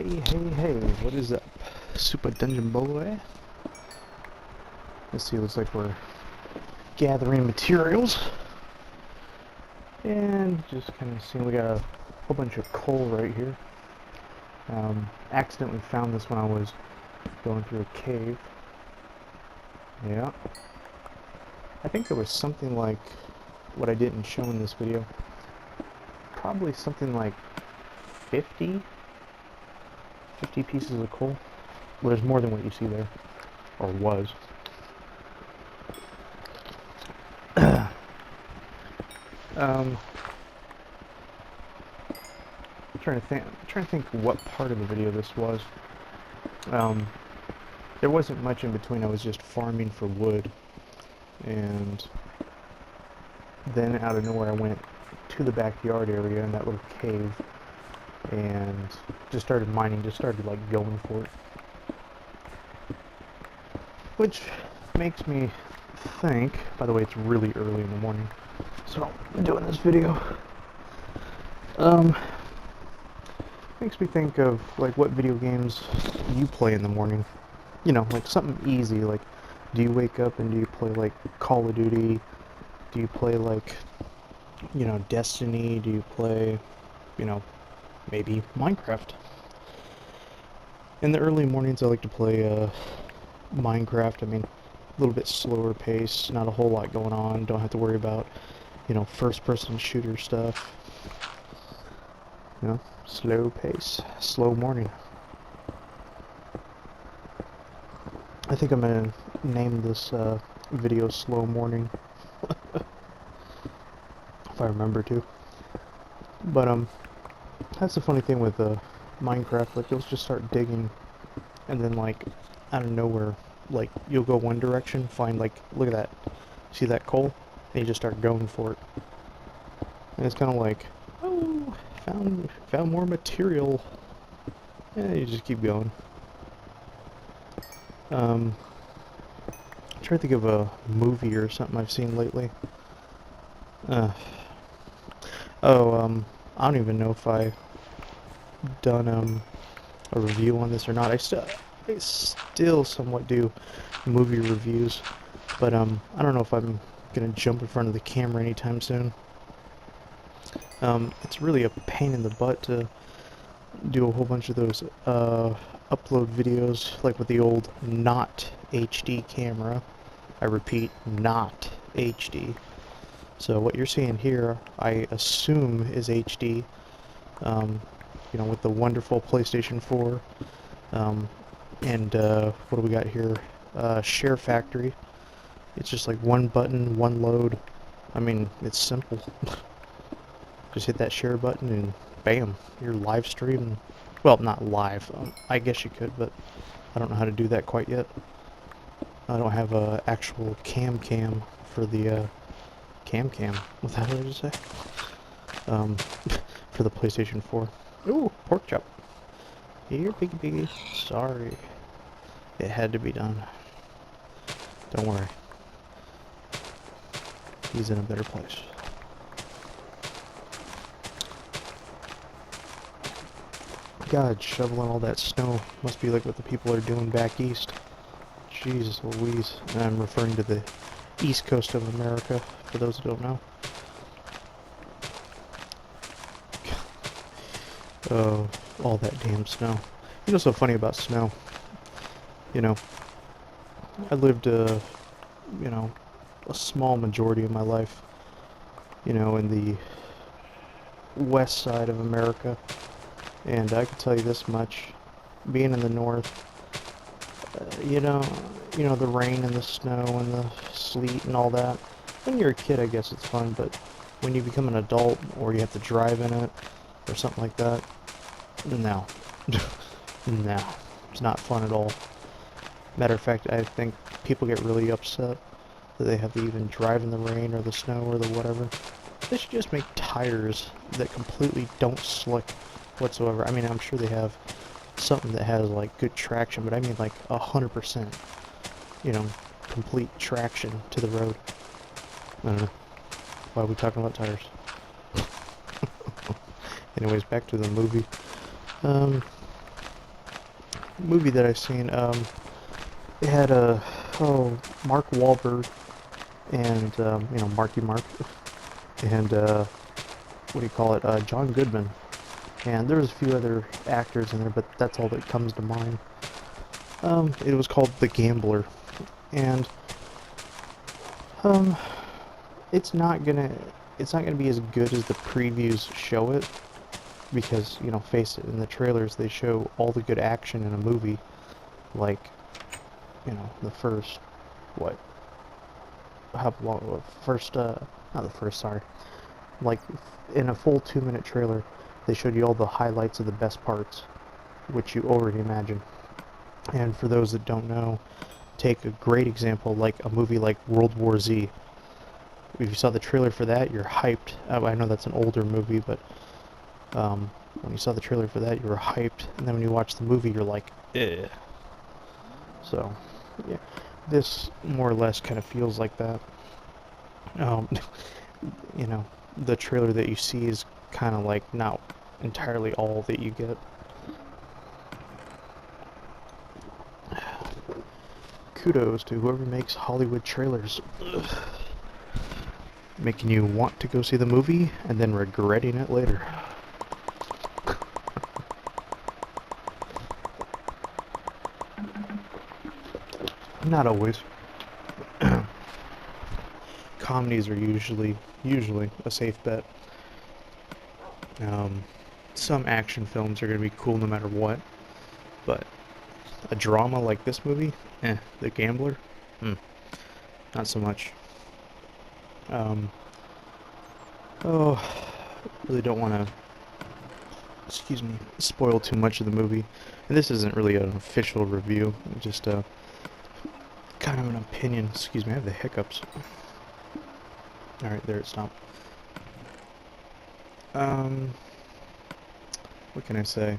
Hey, what is up? Super Dungeon Boy? Let's see, looks like we're gathering materials. And just kind of seeing we got a whole bunch of coal right here. Accidentally found this when I was going through a cave. Yeah. I think there was something like what I didn't show in this video. Probably something like 50 pieces of coal. Well, there's more than what you see there. Or was. I'm trying to think what part of the video this was. There wasn't much in between. I was just farming for wood, and then out of nowhere I went to the backyard area in that little cave and just started mining, just started like going for it. Which makes me think, by the way, it's really early in the morning, so I'm doing this video. Makes me think of like what video games you play in the morning. You know, like something easy, like do you wake up and do you play like Call of Duty? Do you play like, you know, Destiny? Do you play, you know, maybe Minecraft? In the early mornings I like to play Minecraft. I mean, a little bit slower pace, not a whole lot going on, don't have to worry about, you know, first person shooter stuff. You know, slow pace, slow morning. I think I'm gonna name this video Slow Morning. If I remember to. But that's the funny thing with Minecraft, like you'll just start digging and then like out of nowhere, like you'll go one direction, find like, look at that, see that coal? And you just start going for it. And it's kinda like, oh, found more material. Yeah, you just keep going. I'm trying to think of a movie or something I've seen lately. I don't even know if I done a review on this or not. I still somewhat do movie reviews, but I don't know if I'm gonna jump in front of the camera anytime soon. It's really a pain in the butt to do a whole bunch of those upload videos, like with the old not HD camera. I repeat, not HD. So what you're seeing here, I assume is HD. You know, with the wonderful PlayStation 4. And what do we got here? SHAREfactory. It's just like one button, one load. I mean, it's simple. Just hit that share button and bam, you're live streaming. Well, not live. I guess you could, but I don't know how to do that quite yet. I don't have a actual cam for the cam. What the hell did I just say? For the PlayStation 4. Ooh, pork chop. Here, piggy. Sorry. It had to be done. Don't worry. He's in a better place. God, shoveling all that snow must be like what the people are doing back east. Jesus Louise. And I'm referring to the east coast of America, for those who don't know. Oh, all that damn snow. You know what's so funny about snow? You know, I lived, you know, a small majority of my life, you know, in the west side of America. And I can tell you this much, being in the north, you know, the rain and the snow and the sleet and all that. When you're a kid, I guess it's fun, but when you become an adult or you have to drive in it or something like that, no. No, it's not fun at all. Matter of fact, I think people get really upset that they have to even drive in the rain or the snow or the whatever. They should just make tires that completely don't slick whatsoever. I mean, I'm sure they have something that has like good traction, but I mean like 100%, you know, complete traction to the road. I don't know. Why are we talking about tires? Anyways, back to the movie. movie that I've seen. It had Mark Wahlberg and Marky Mark and what do you call it? John Goodman. And there's a few other actors in there, but that's all that comes to mind. It was called The Gambler, and um, it's not gonna be as good as the previews show it, because face it, in the trailers they show all the good action in a movie, like the first what how long first not the first, sorry, like in a full 2-minute trailer they showed you all the highlights of the best parts, which you already imagine. And for those that don't know, take a great example like a movie like World War Z. If you saw the trailer for that, you're hyped. I know that's an older movie, but when you saw the trailer for that, you were hyped, and then when you watch the movie, you're like, eh. So, yeah, this more or less kind of feels like that. Um, you know, the trailer that you see is kind of like not entirely all that you get. Kudos to whoever makes Hollywood trailers. Ugh. Making you want to go see the movie and then regretting it later. Not always. Comedies are usually a safe bet. Some action films are going to be cool no matter what, but a drama like this movie, The Gambler, not so much. Oh, really don't want to, excuse me, spoil too much of the movie. And this isn't really an official review, just kind of an opinion. Excuse me, I have the hiccups. Alright, there it stopped. What can I say?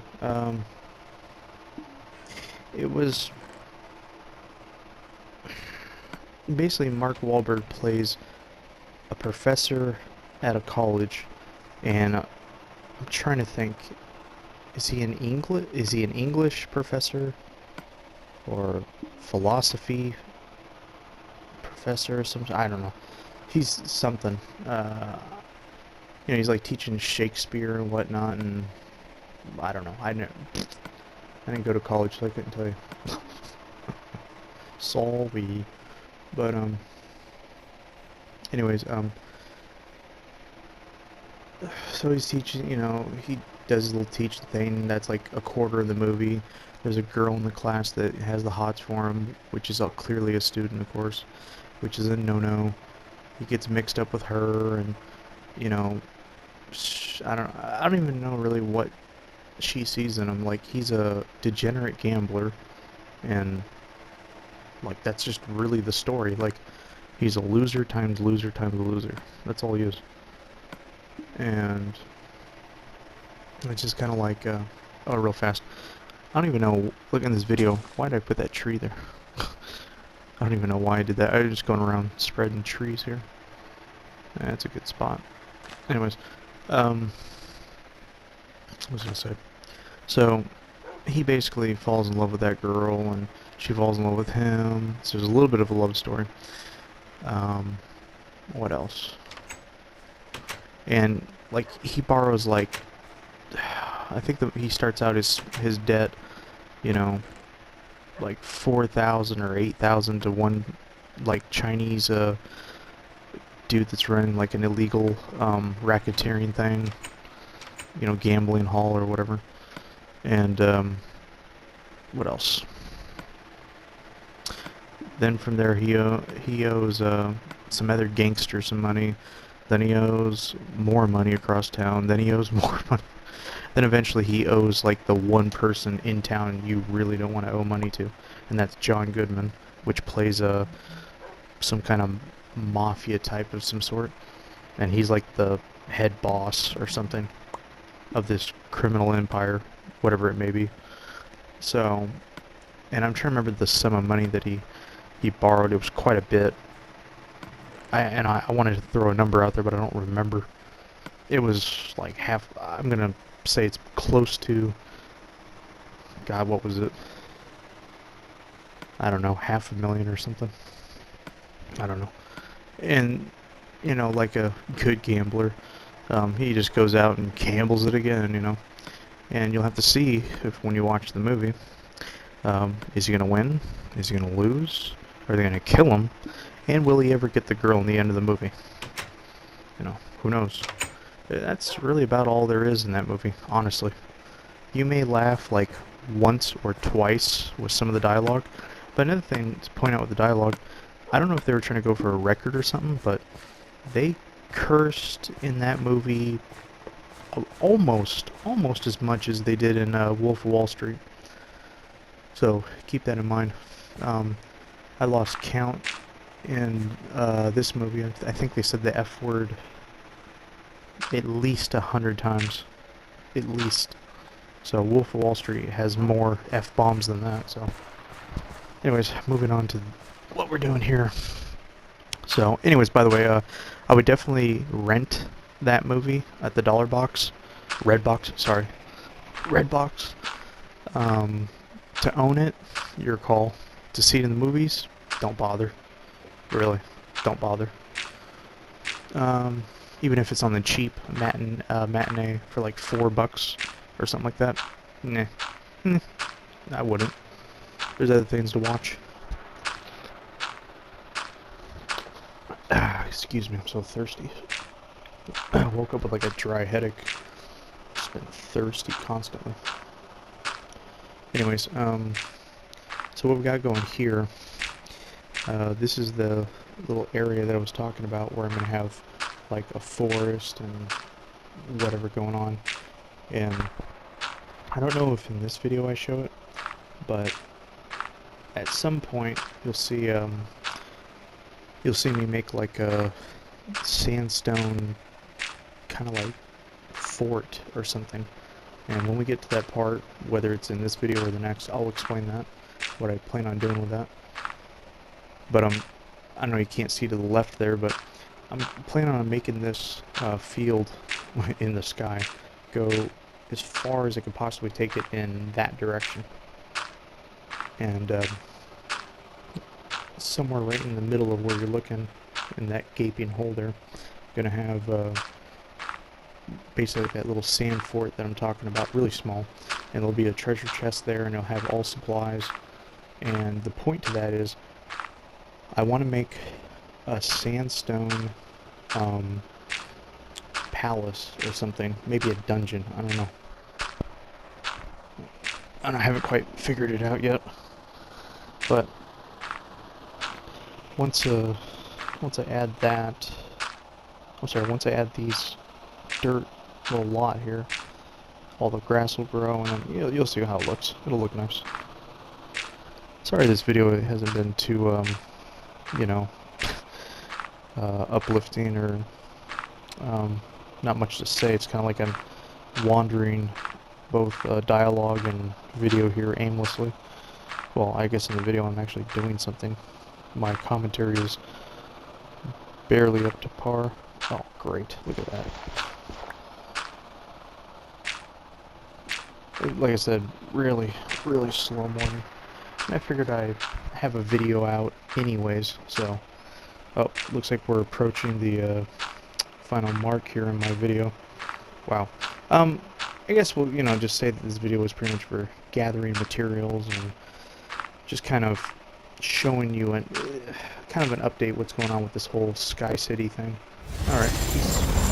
It was basically Mark Wahlberg plays a professor at a college, and I'm trying to think, is he an English professor or philosophy professor or something? I don't know. He's something. He's like teaching Shakespeare and whatnot, and I don't know. I didn't go to college, so I couldn't tell you. Sorry. But anyways, so he's teaching, he does his little teach thing. That's like a quarter of the movie. There's a girl in the class that has the hots for him, which is clearly a student, of course, which is a no-no. He gets mixed up with her, and I don't even know really what she sees in him. Like, he's a degenerate gambler, and like that's just really the story. Like, he's a loser times loser times loser. That's all he is. And it's just kind of like, oh, real fast. I don't even know, look in this video, why did I put that tree there? I don't even know why I did that. I was just going around spreading trees here. That's a good spot. Anyways, what was I gonna say? So, he basically falls in love with that girl, and she falls in love with him. So there's a little bit of a love story. What else? And like, he borrows like, I think he starts out his debt, like 4,000 or 8,000 to one like Chinese dude that's running like an illegal racketeering thing, gambling hall or whatever. And what else? Then from there he owes some other gangster some money. Then he owes more money across town. Then he owes more money. Then eventually he owes like the one person in town you really don't want to owe money to, and that's John Goodman, which plays some kind of mafia type of some sort, and he's like the head boss or something of this criminal empire, whatever it may be. So, and I'm trying to remember the sum of money that he borrowed. It was quite a bit. I wanted to throw a number out there, but I don't remember. It was like half. I'm gonna say it's close to. God, what was it? I don't know, 500,000 or something. I don't know. And, you know, like a good gambler, he just goes out and gambles it again, you know. And you'll have to see if when you watch the movie, is he going to win? Is he going to lose? Are they going to kill him? And will he ever get the girl in the end of the movie? You know, who knows? That's really about all there is in that movie, honestly. You may laugh like once or twice with some of the dialogue, but another thing to point out with the dialogue, I don't know if they were trying to go for a record or something, but they cursed in that movie almost as much as they did in Wolf of Wall Street. So keep that in mind. I lost count in this movie. I think they said the F word at least 100 times. At least. So Wolf of Wall Street has more F-bombs than that. So anyways, moving on to what we're doing here. So anyways, by the way, I would definitely rent that movie at the dollar box. Redbox, sorry. Redbox. To own it, your call. To see it in the movies, don't bother. Really, don't bother. Even if it's on the cheap matinee for like $4 or something like that, nah, I wouldn't. There's other things to watch. Excuse me, I'm so thirsty. I woke up with like a dry headache. Just been thirsty constantly. Anyways, so what we got going here, this is the little area that I was talking about where I'm going to have like a forest and whatever going on. And I don't know if in this video I show it, but at some point you'll see me make like a sandstone kind of like fort or something. And when we get to that part, whether it's in this video or the next, I'll explain that, what I plan on doing with that. But I know you can't see to the left there, but I'm planning on making this field in the sky go as far as I could possibly take it in that direction. And somewhere right in the middle of where you're looking, in that gaping hole there, I'm going to have basically that little sand fort that I'm talking about, really small. And there'll be a treasure chest there, and it'll have all supplies. And the point to that is, I want to make a sandstone palace or something, maybe a dungeon, I don't know. I haven't quite figured it out yet, but once I add that, once I add these dirt little lot here, all the grass will grow, and then you'll see how it looks. It'll look nice. Sorry this video hasn't been too you know, uplifting or not much to say. It's kind of like I'm wandering both dialogue and video here aimlessly. Well, I guess in the video I'm actually doing something. My commentary is barely up to par. Oh, great. Look at that. Like I said, really slow morning. I figured I'd have a video out anyways, so... Oh, looks like we're approaching the final mark here in my video. Wow. I guess we'll, just say that this video was pretty much for gathering materials and just kind of showing you kind of an update what's going on with this whole Sky City thing. Alright, peace.